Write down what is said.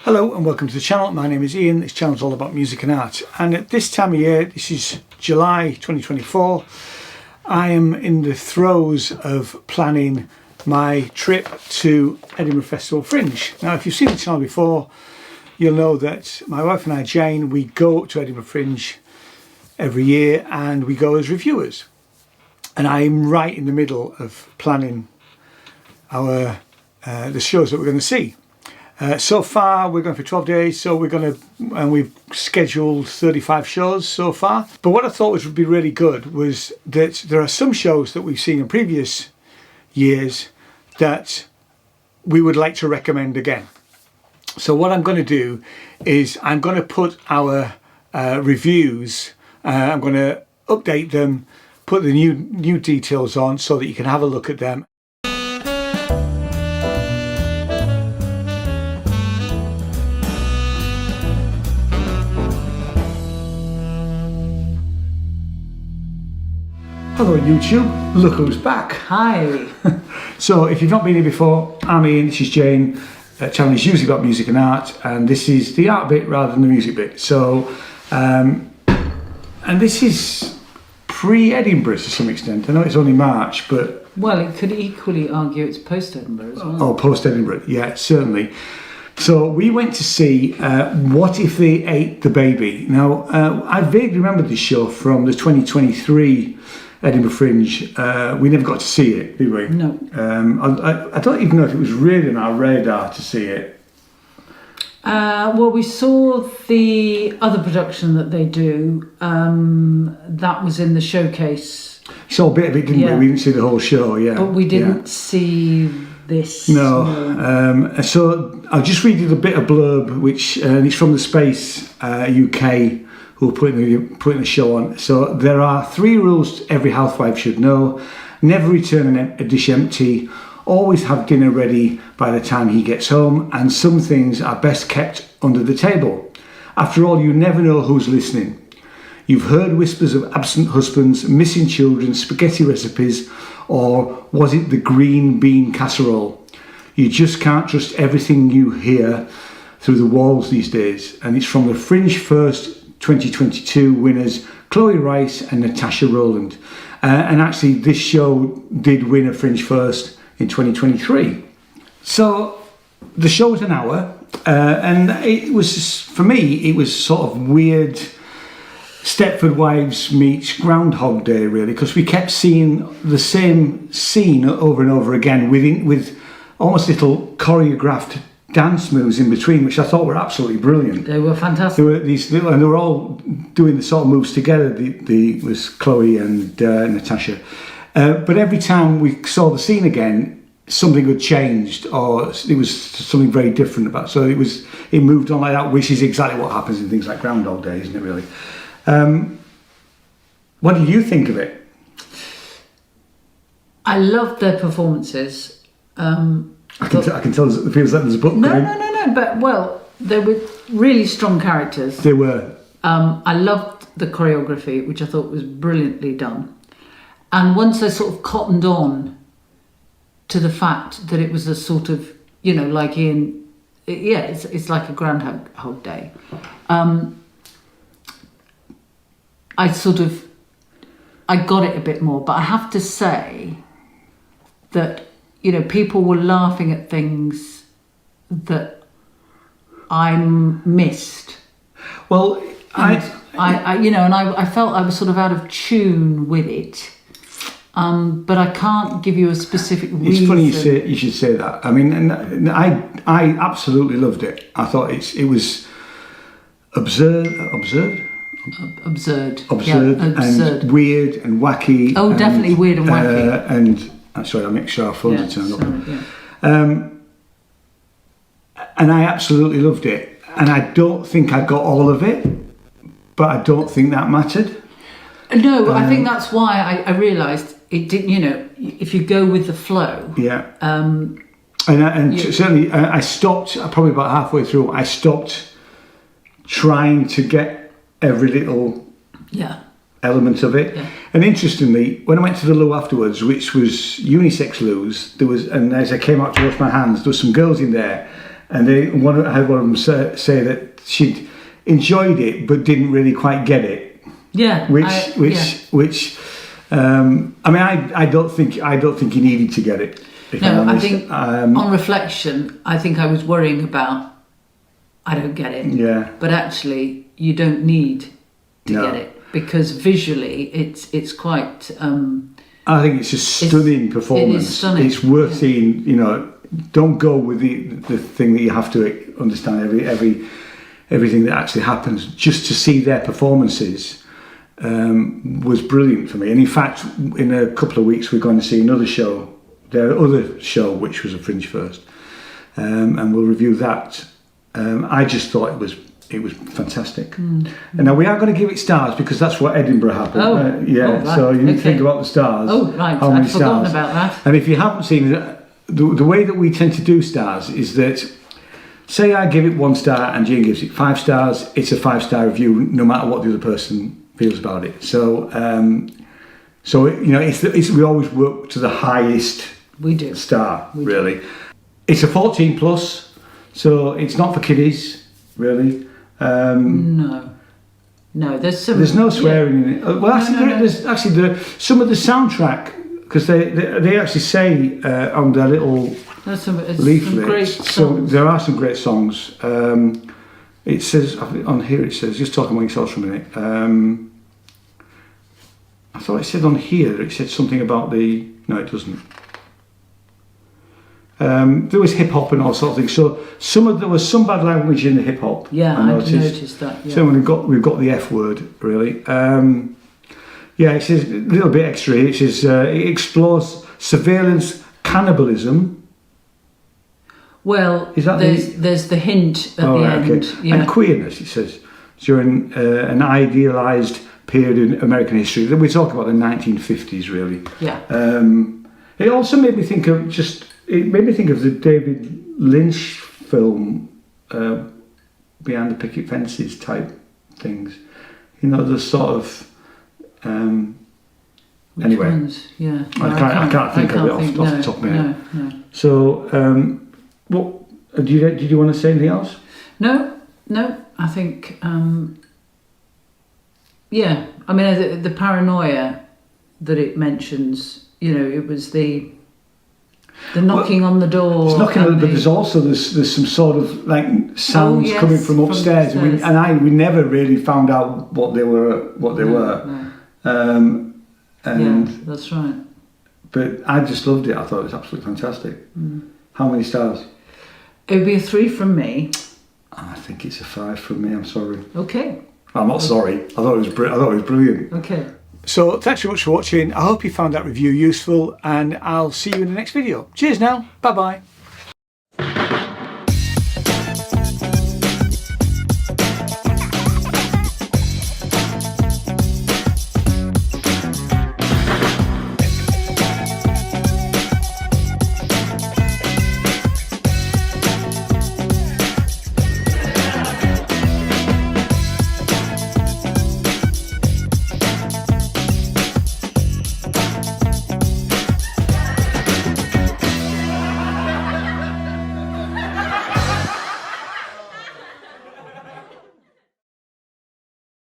Hello and welcome to the channel. My name is Ian. This channel is all about music and art, and at this time of year, this is July 2024, I am in the throes of planning my trip to Edinburgh Festival Fringe. Now if you've seen the channel before, you'll know that my wife and I, Jane, we go to Edinburgh Fringe every year and we go as reviewers, and I'm right in the middle of planning our the shows that we're going to see. So far we're going for 12 days, so we've scheduled 35 shows so far. But what I thought would be really good was that there are some shows that we've seen in previous years that we would like to recommend again. So what I'm going to do is I'm going to put our reviews, I'm going to update them, put the new details on so that you can have a look at them. Hello YouTube, look who's back. Hi. So if you've not been here before, I'm Ian, this is Jane. Channel is usually about music and art, and this is the art bit rather than the music bit. So, and this is pre-Edinburgh to some extent. I know it's only March, but... Well, it could equally argue it's post-Edinburgh as well. Oh, post-Edinburgh, yeah, certainly. So we went to see What If They Ate the Baby. Now, I vaguely remember this show from the 2023 Edinburgh Fringe. We never got to see it, did we? No. I don't even know if it was really on our radar to see it. Well, we saw the other production that they do. That was in the showcase. Saw a bit of it, didn't we? We didn't see the whole show, yeah. But we didn't see this. No. So I'll just read you the bit of blurb, which it's from the Space UK, who are putting the show on. So there are 3 rules every housewife should know. Never return a dish empty. Always have dinner ready by the time he gets home. And some things are best kept under the table. After all, you never know who's listening. You've heard whispers of absent husbands, missing children, spaghetti recipes, or was it the green bean casserole? You just can't trust everything you hear through the walls these days. And it's from the Fringe First 2022 winners Chloe Rice and Natasha Rowland, and actually this show did win a Fringe First in 2023. So the show was an hour, and it was, for me, it was sort of weird Stepford Wives meets Groundhog Day, really, because we kept seeing the same scene over and over again with almost little choreographed dance moves in between, which I thought were absolutely brilliant. They were fantastic. There were these, and they were all doing the sort of moves together. The was Chloe and Natasha, but every time we saw the scene again, something had changed, or it was something very different about. So it moved on like that, which is exactly what happens in things like Groundhog Day, isn't it? Really. What do you think of it? I loved their performances. I can tell it feels like there's a book. No. But well, they were really strong characters. They were. I loved the choreography, which I thought was brilliantly done. And once I sort of cottoned on to the fact that it was a sort of, like it's like a Groundhog Day. I got it a bit more, but I have to say that, people were laughing at things that I missed. Well, I felt I was sort of out of tune with it. But I can't give you a specific reason. It's funny you should say that. I mean, and I absolutely loved it. I thought it was absurd, and weird and wacky. Oh, definitely weird and wacky. And sorry, I'll make sure our phones are turned up. And I absolutely loved it. And I don't think I got all of it, but I don't think that mattered. No, I think that's why I realised it didn't. If you go with the flow. Yeah. Certainly, I stopped probably about halfway through. I stopped trying to get every little element of it. Yeah. And interestingly, when I went to the loo afterwards, which was unisex loos, and as I came out to wash my hands, there was some girls in there, and I had one of them say that she'd enjoyed it but didn't really quite get it. Yeah. Which I mean, I don't think you needed to get it. No, I think on reflection, I think I was worrying about I don't get it. Yeah. But actually, you don't need to get it, because visually it's quite. I think it's a stunning performance. It is stunning. It's worth seeing. You know, don't go with the thing that you have to understand everything that actually happens. Just to see their performances was brilliant for me. And in fact, in a couple of weeks, we're going to see another show, their other show, which was a Fringe First, and we'll review that. I just thought it was fantastic. And now we are going to give it stars, because that's what Edinburgh happened. Right. So you need to think about the stars. Oh, right. How many I'd forgotten stars. about that. And if you haven't seen it, the way that we tend to do stars is that, say I give it 1 star and Jane gives it 5 stars, it's a 5-star review no matter what the other person feels about it. So, you know, we always work to the highest star, really. It's a 14 plus, so it's not for kiddies, really. No, there's no swearing in it. Well, actually, some of the soundtrack, because they actually say on their little leaflets. So there are some great songs. It says on here. It says, just talking among yourselves for a minute. I thought it said on here. It said something about the. No, it doesn't. There was hip hop and all sorts of things. So there was some bad language in the hip hop. Yeah, I noticed that. Yeah. So we've got the F word, really. Yeah, it says a little bit extra. It says it explores surveillance, cannibalism. Well, there's the hint at the end. Okay. And queerness, it says, during an idealised period in American history. We're talking about the 1950s, really. Yeah. It also made me think of the David Lynch film, Behind the Picket Fences type things. You know, the sort of. Anyway, ones? Yeah. I can't think of it off the top of my head. No. So, what did you want to say anything else? No. I think, yeah. I mean, the paranoia that it mentions. You know, it was the knocking on the door. It's knocking, but there's some sort of like sounds coming from upstairs, and we never really found out what they were. No. And yeah, that's right. But I just loved it. I thought it was absolutely fantastic. How many stars? It would be a 3 from me. I think it's a 5 from me. I'm sorry. Okay. I'm not sorry. I thought it was brilliant. Okay. So thanks so much for watching. I hope you found that review useful, and I'll see you in the next video. Cheers now. Bye bye.